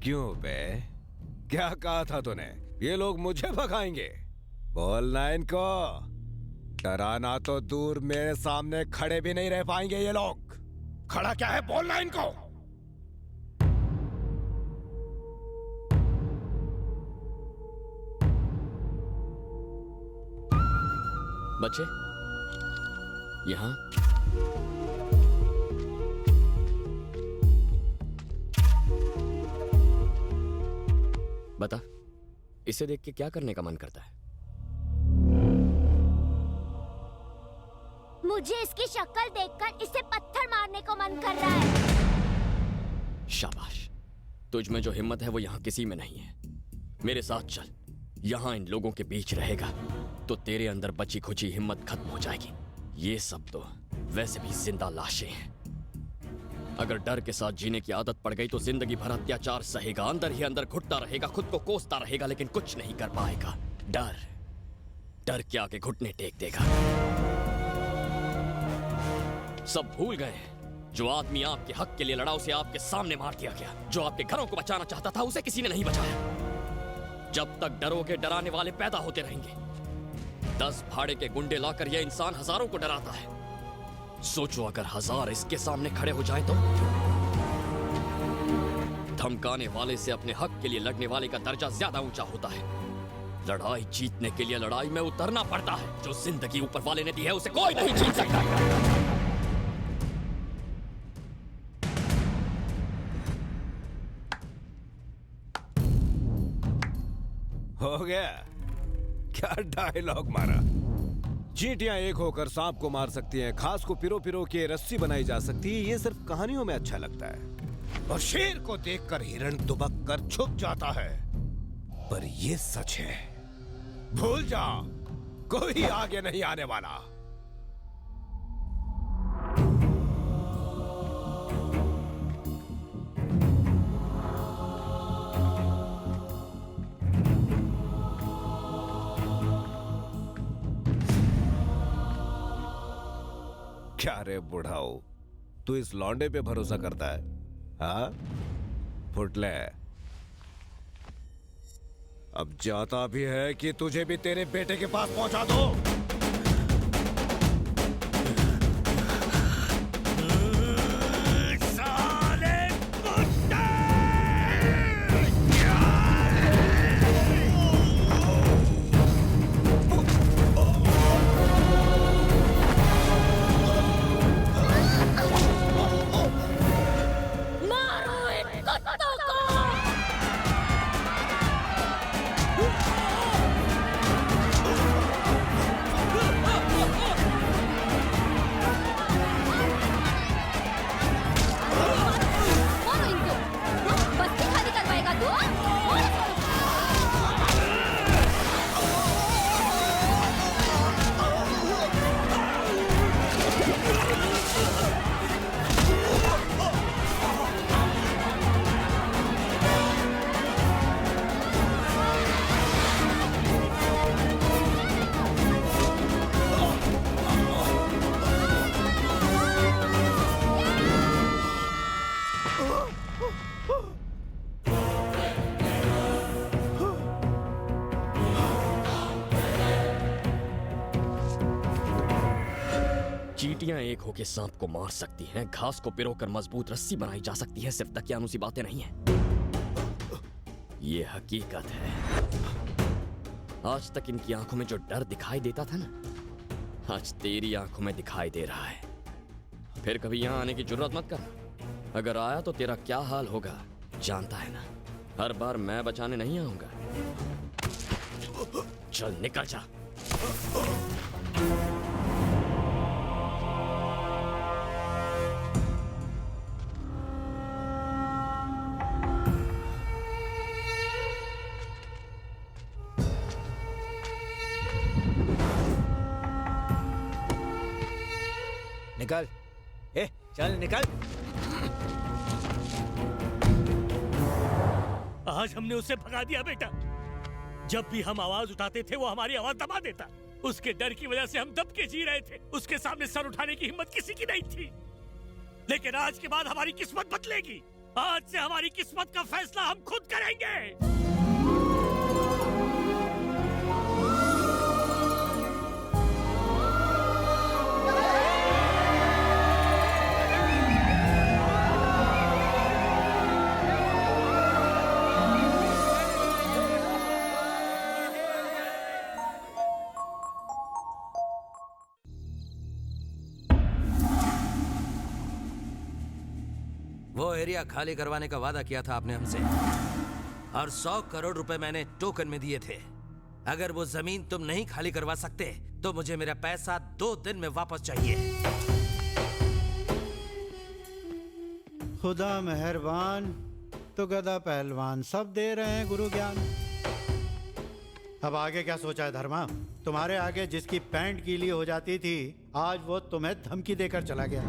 क्यों बे? क्या कहा था तूने? ये लोग मुझे भगाएंगे? बोलना इनको। डराना तो दूर, मेरे सामने खड़े भी नहीं रह पाएंगे ये लोग। खड़ा क्या है, बोलना इनको। बच्चे यहाँ बता, इसे देख के क्या करने का मन करता है? मुझे इसकी शक्ल देखकर इसे पत्थर मारने को मन कर रहा है। शाबाश, तुझ में जो हिम्मत है वो यहाँ किसी में नहीं है। मेरे साथ चल, यहाँ इन लोगों के बीच रहेगा तो तेरे अंदर बची खुची हिम्मत खत्म हो जाएगी। ये सब तो वैसे भी जिंदा लाशें हैं। अगर डर के साथ जीने की आदत पड़ गई तो जिंदगी भर अत्याचार सहेगा, अंदर ही अंदर घुटता रहेगा, खुद को कोसता रहेगा, लेकिन कुछ नहीं कर पाएगा। डर डर के आगे घुटने टेक देगा। सब भूल गए हैं, जो आदमी आपके हक के लिए लड़ा उसे आपके सामने मार दिया गया। जो आपके घरों को बचाना चाहता था उसे किसी ने नहीं बचाया। जब तक डरोगे डराने वाले पैदा होते रहेंगे। 10 भाड़े के गुंडे लाकर यह इंसान हजारों को डराता है। सोचो अगर 1000 इसके सामने खड़े हो जाएं तो? धमकाने वाले से अपने हक के लिए लड़ने वाले का दर्जा ज्यादा ऊंचा होता है। लड़ाई जीतने के लिए लड़ाई में उतरना पड़ता है। जो जिंदगी ऊपर वाले ने दी है उसे कोई नहीं जीत सकता। हो गया? क्या डायलॉग मारा। चींटियां एक होकर सांप को मार सकती हैं, घास को पिरो पिरो के रस्सी बनाई जा सकती है। ये सिर्फ कहानियों में अच्छा लगता है। और शेर को देखकर हिरण दुबक कर छुप जाता है। पर ये सच है, भूल जा, कोई आगे नहीं आने वाला। क्या रे बुढ़ाओ, तू इस लौंडे पे भरोसा करता है? हाँ फुटले, अब जाता भी है कि तुझे भी तेरे बेटे के पास पहुंचा दो। चींटियां एक होकर सांप को मार सकती हैं, घास को पिरोकर मजबूत रस्सी बनाई जा सकती है। सिर्फ दकियानूसी बातें नहीं हैं, ये हकीकत है। आज तक इनकी आंखों में जो डर दिखाई देता था ना, आज तेरी आंखों में दिखाई दे रहा है। फिर कभी यहां आने की जुर्रत मत करना। अगर आया तो तेरा क्या हाल होगा जानता है ना। हर बार मैं बचाने नहीं आऊंगा। चल निकल जा। निकल, ए, चल निकल। आज हमने उसे भगा दिया बेटा। जब भी हम आवाज उठाते थे वो हमारी आवाज दबा देता। उसके डर की वजह से हम दब के जी रहे थे। उसके सामने सर उठाने की हिम्मत किसी की नहीं थी। लेकिन आज के बाद हमारी किस्मत बदलेगी। आज से हमारी किस्मत का फैसला हम खुद करेंगे। वो एरिया खाली करवाने का वादा किया था आपने हमसे, और 100 करोड़ रुपए मैंने टोकन में दिए थे। अगर वो जमीन तुम नहीं खाली करवा सकते तो मुझे मेरा पैसा 2 दिन में वापस चाहिए। खुदा मेहरबान, तो गधा पहलवान सब दे रहे हैं गुरु ज्ञान। अब आगे क्या सोचा है धर्मा? तुम्हारे आगे जिसकी पैंट गीली हो जाती थी, आज वो तुम्हें धमकी देकर चला गया।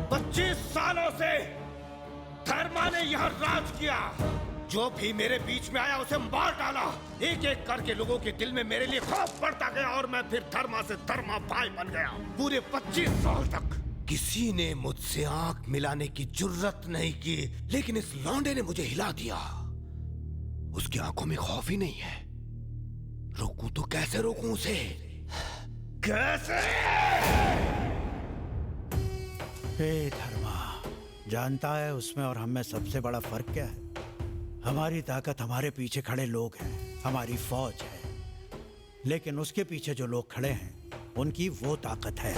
25 सालों से धर्मा ने यहाँ राज किया। जो भी मेरे बीच में आया उसे मार डाला। एक एक करके लोगों के दिल में मेरे लिए खौफ बढ़ता गया और मैं फिर धर्मा से धर्मा भाई बन गया। पूरे 25 साल तक किसी ने मुझसे आंख मिलाने की जुर्रत नहीं की, लेकिन इस लौंडे ने मुझे हिला दिया। उसकी आंखों में खौफ ही नहीं है। रोकूं तो कैसे रोकूं उसे? कैसे? हे धर्मा, जानता है उसमें और हम में सबसे बड़ा फर्क क्या है? हमारी ताकत हमारे पीछे खड़े लोग हैं, हमारी फौज है, लेकिन उसके पीछे जो लोग खड़े हैं उनकी वो ताकत है।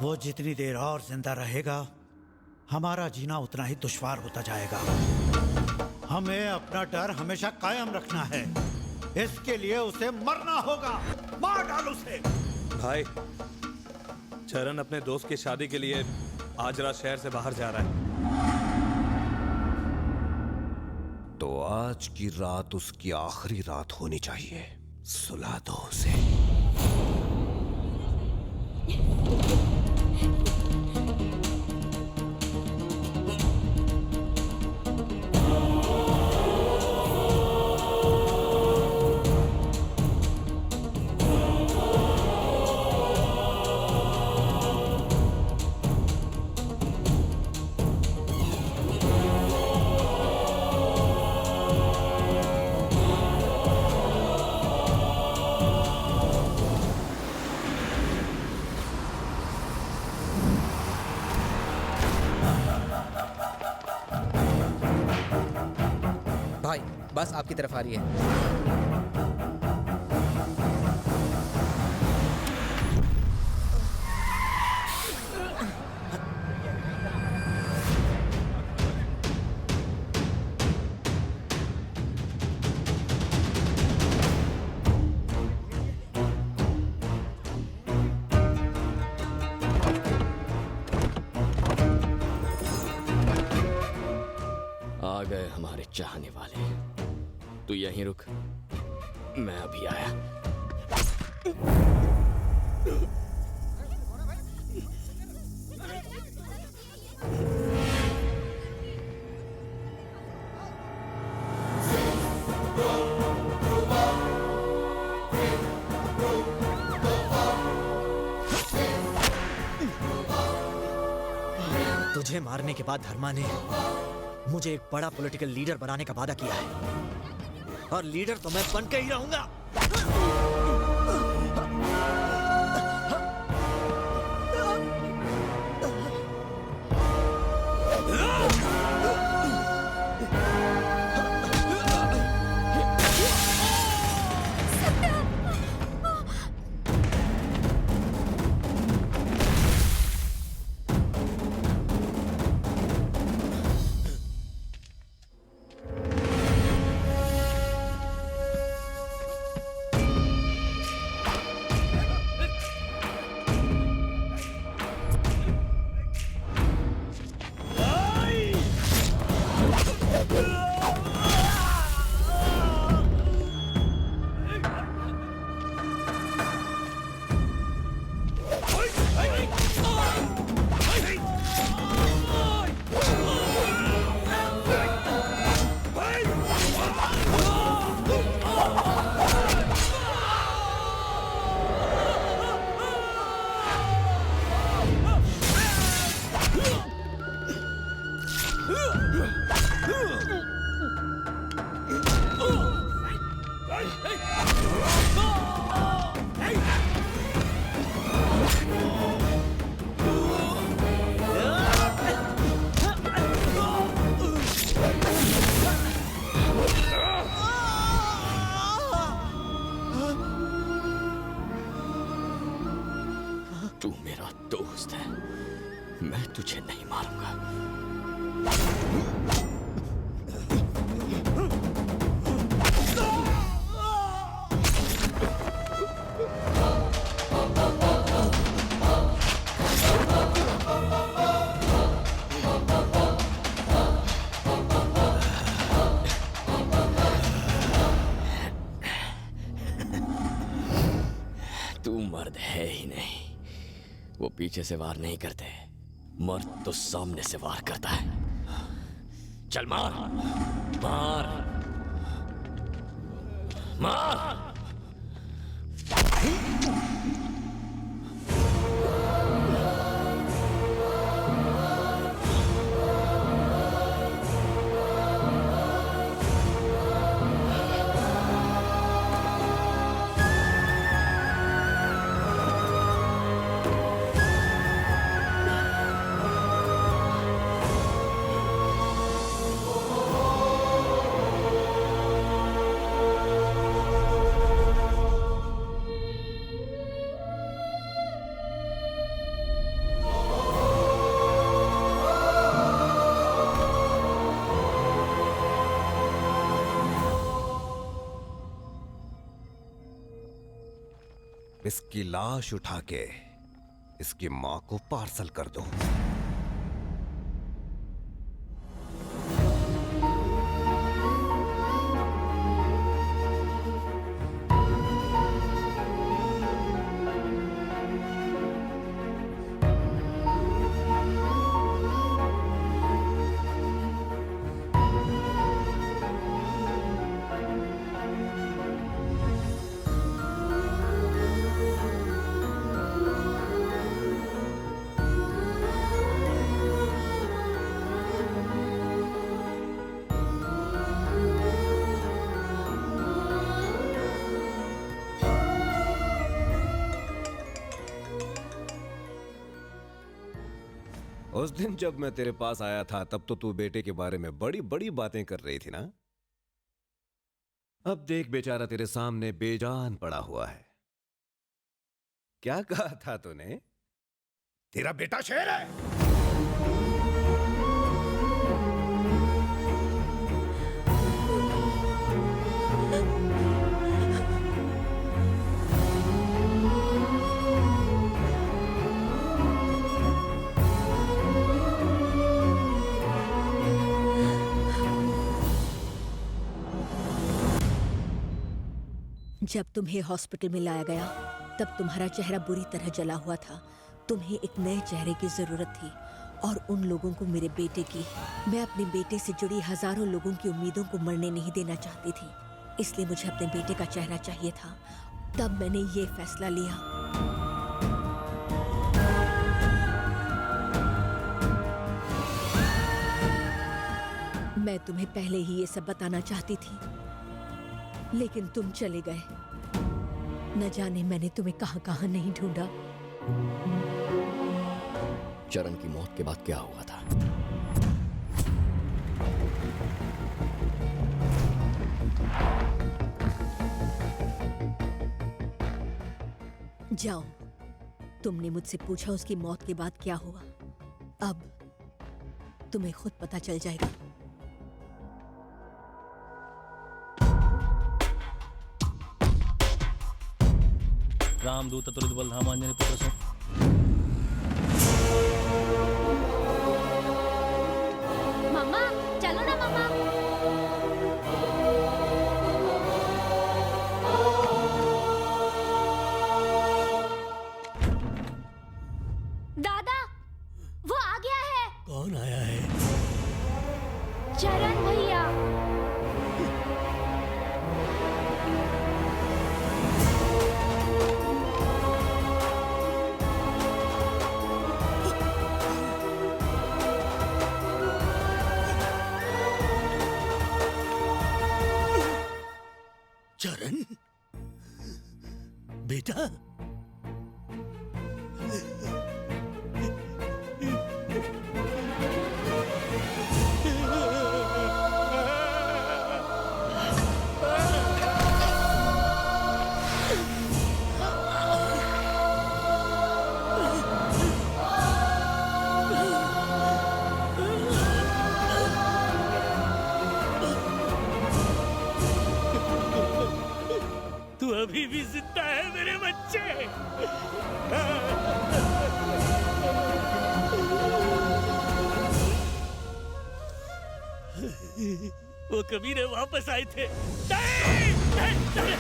वो जितनी देर और जिंदा रहेगा, हमारा जीना उतना ही दुश्वार होता जाएगा। हमें अपना डर हमेशा कायम रखना है। इसके लिए उसे मरना होगा। मार डाल उसे। भाई, चरण अपने दोस्त की शादी के लिए आज रात शहर से बाहर जा रहा है। तो आज की रात उसकी आखिरी रात होनी चाहिए। सुला दो उसे। भाई, बस आपकी तरफ आ रही है। आ गए हमारे चाहने वाले। तू यहीं रुक, मैं अभी आया। तुझे मारने के बाद धर्मा ने मुझे एक बड़ा पॉलिटिकल लीडर बनाने का वादा किया है, और लीडर तो मैं बन के ही रहूंगा। मैं तुझे नहीं मारूंगा। तू मर्द है ही नहीं। वो पीछे से वार नहीं करते, मर्द तो सामने से वार करता है। चल मार मार मार। इसकी लाश उठा के इसकी मां को पार्सल कर दो। उस दिन जब मैं तेरे पास आया था तब तो तू बेटे के बारे में बड़ी बड़ी बातें कर रही थी ना। अब देख बेचारा तेरे सामने बेजान पड़ा हुआ है। क्या कहा था तूने? तेरा बेटा शेर है। जब तुम्हें हॉस्पिटल में लाया गया तब तुम्हारा चेहरा बुरी तरह जला हुआ था। तुम्हें एक नए चेहरे की जरूरत थी और उन लोगों को मेरे बेटे की। मैं अपने बेटे से जुड़ी हजारों लोगों की उम्मीदों को मरने नहीं देना चाहती थी, इसलिए मुझे अपने बेटे का चेहरा चाहिए था। तब मैंने ये फैसला लिया। मैं तुम्हें पहले ही ये सब बताना चाहती थी, लेकिन तुम चले गए। न जाने मैंने तुम्हें कहां कहां नहीं ढूंढा। चरण की मौत के बाद क्या हुआ था? जाओ, तुमने मुझसे पूछा उसकी मौत के बाद क्या हुआ। अब तुम्हें खुद पता चल जाएगा। रामदूत तुलित बलधामांजनी पुत्र सो। मम्मा चलो ना मम्मा। दादा वो आ गया है। कौन आया है? चरण भैया। चरण बेटा, कबीरे वापस आए थे। नहीं, नहीं, नहीं,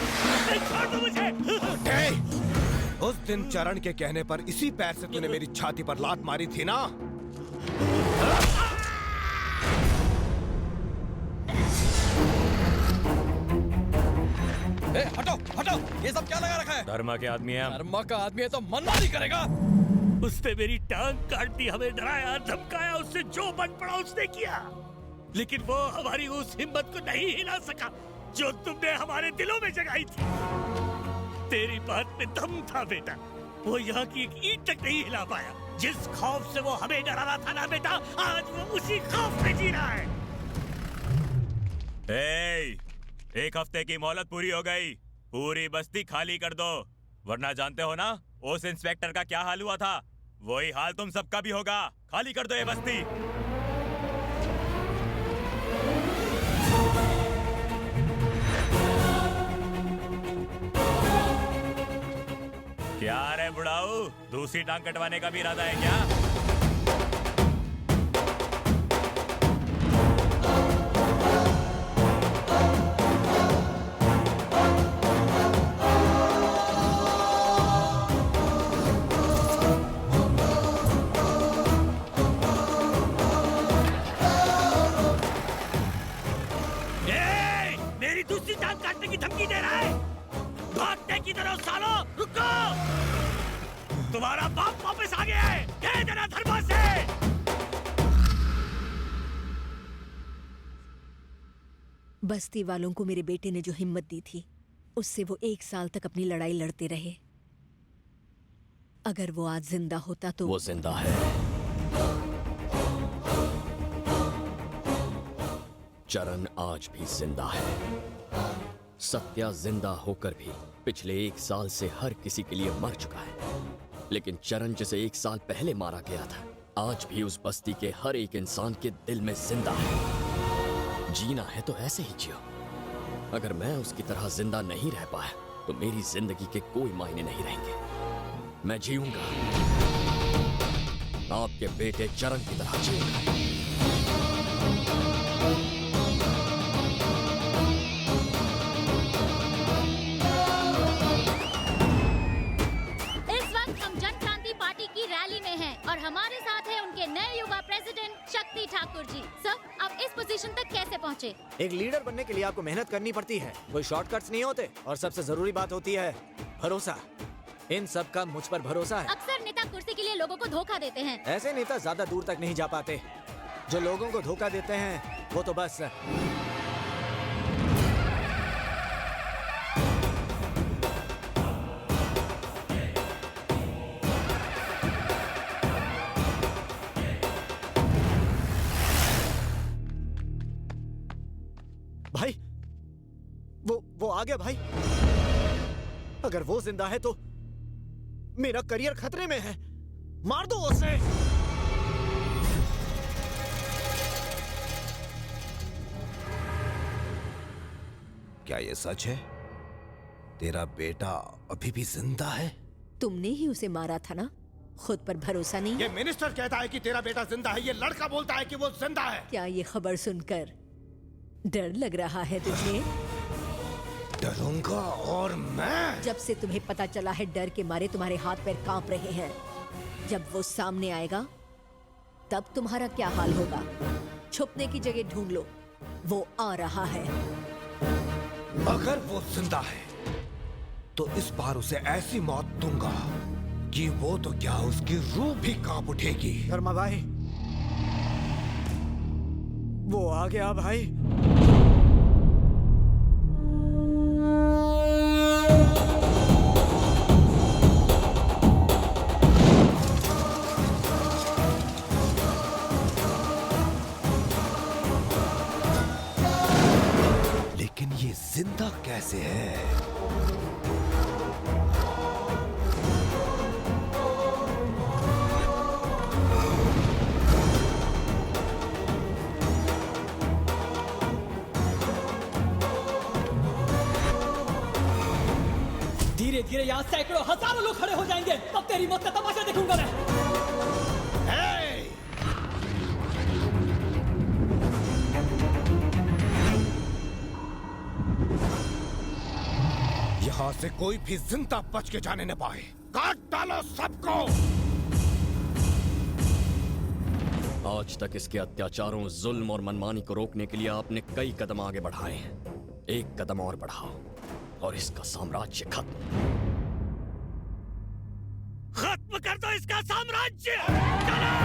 नहीं, छोड़ दो मुझे। उस दिन चरण के कहने पर इसी पैर से तूने मेरी छाती पर लात मारी थी ना? ए, हटो हटो, ये सब क्या लगा रखा है? धर्मा के आदमी है। धर्मा का आदमी है तो मनमानी करेगा। उसने मेरी टांग काट दी, हमें डराया, धमकाया, उससे जो बन पड़ा उसने किया, लेकिन वो हमारी उस हिम्मत को नहीं हिला सका जो तुमने हमारे दिलों में जगाई थी। तेरी बात में दम था बेटा, वो यहाँ की एक ईंट तक नहीं हिला पाया। जिस खौफ से वो हमें डरा रहा था ना बेटा, आज वो उसी खौफ में जी रहा है। एक हफ्ते की मोहलत पूरी हो गई, पूरी बस्ती खाली कर दो, वरना जानते हो ना उस इंस्पेक्टर का क्या हाल हुआ था, वही हाल तुम सबका भी होगा। खाली कर दो ये बस्ती। क्या रे बुढ़ाऊ, दूसरी टांग कटवाने का भी इरादा है क्या? दूसरी टांग काटने की धमकी दे रहा है? भागने की तरह सालो, रुको! तुम्हारा बाप वापस आ गया है, कह देना धर्मा से। बस्ती वालों को मेरे बेटे ने जो हिम्मत दी थी, उससे वो 1 साल तक अपनी लड़ाई लड़ते रहे। अगर वो आज जिंदा होता तो। वो जिंदा है। चरण आज भी जिंदा है। सत्या जिंदा होकर भी पिछले 1 साल से हर किसी के लिए मर चुका है, लेकिन चरण जिसे 1 साल पहले मारा गया था, आज भी उस बस्ती के हर एक इंसान के दिल में जिंदा है। जीना है तो ऐसे ही जियो। अगर मैं उसकी तरह जिंदा नहीं रह पाया तो मेरी जिंदगी के कोई मायने नहीं रहेंगे। मैं जीऊंगा, आपके बेटे चरण की तरह जीऊंगा। और हमारे साथ है उनके नए युवा प्रेसिडेंट शक्ति ठाकुर जी। सर, आप इस पोजीशन तक कैसे पहुंचे? एक लीडर बनने के लिए आपको मेहनत करनी पड़ती है, कोई शॉर्टकट्स नहीं होते। और सबसे जरूरी बात होती है भरोसा। इन सब का मुझ पर भरोसा है। अक्सर नेता कुर्सी के लिए लोगों को धोखा देते हैं। ऐसे नेता ज्यादा दूर तक नहीं जा पाते। जो लोगों को धोखा देते हैं वो तो बस भाई, वो आ गया भाई। अगर वो जिंदा है तो मेरा करियर खतरे में है। मार दो उसे। क्या ये सच है? तेरा बेटा अभी भी जिंदा है? तुमने ही उसे मारा था ना? खुद पर भरोसा नहीं? ये मिनिस्टर कहता है कि तेरा बेटा जिंदा है, ये लड़का बोलता है कि वो जिंदा है। क्या ये खबर सुनकर डर लग रहा है तुझे? डरूंगा और मैं। जब से तुम्हें पता चला है, डर के मारे तुम्हारे हाथ पैर कांप रहे हैं। जब वो सामने आएगा तब तुम्हारा क्या हाल होगा? छुपने की जगह ढूंढ लो, वो आ रहा है। अगर वो जिंदा है तो इस बार उसे ऐसी मौत दूंगा कि वो तो क्या, उसकी रूह भी कांप उठेगी। धर्मा भाई, वो आ गया भाई। लेकिन ये जिंदा कैसे है? धीरे धीरे यहाँ सैकड़ों हजारों लोग खड़े हो जाएंगे, तब तेरी मौत का तमाशा देखूंगा मैं। यहां से कोई भी जिंदा बच के जाने न पाए। काट डालो सबको। आज तक इसके अत्याचारों, जुल्म और मनमानी को रोकने के लिए आपने कई कदम आगे बढ़ाए हैं। एक कदम और बढ़ाओ और इसका साम्राज्य खत्म कर दो इसका साम्राज्य। चलो!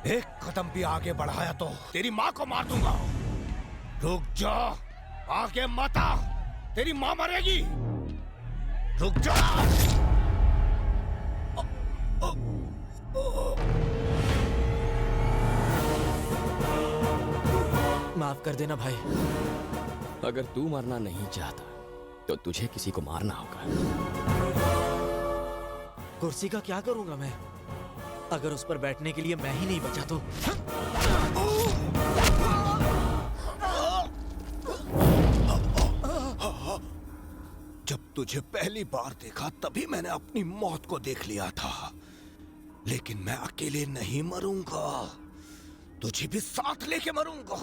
एक कदम भी आगे बढ़ाया तो तेरी माँ को मार दूंगा। रुक जा, आगे मत आ, तेरी माँ मरेगी। रुक जा। माफ कर देना भाई। अगर तू मरना नहीं चाहता तो तुझे किसी को मारना होगा। कुर्सी का क्या करूंगा मैं? अगर उस पर बैठने के लिए मैं ही नहीं बचा तो। जब तुझे पहली बार देखा तभी मैंने अपनी मौत को देख लिया था, लेकिन मैं अकेले नहीं मरूंगा, तुझे भी साथ लेके मरूंगा।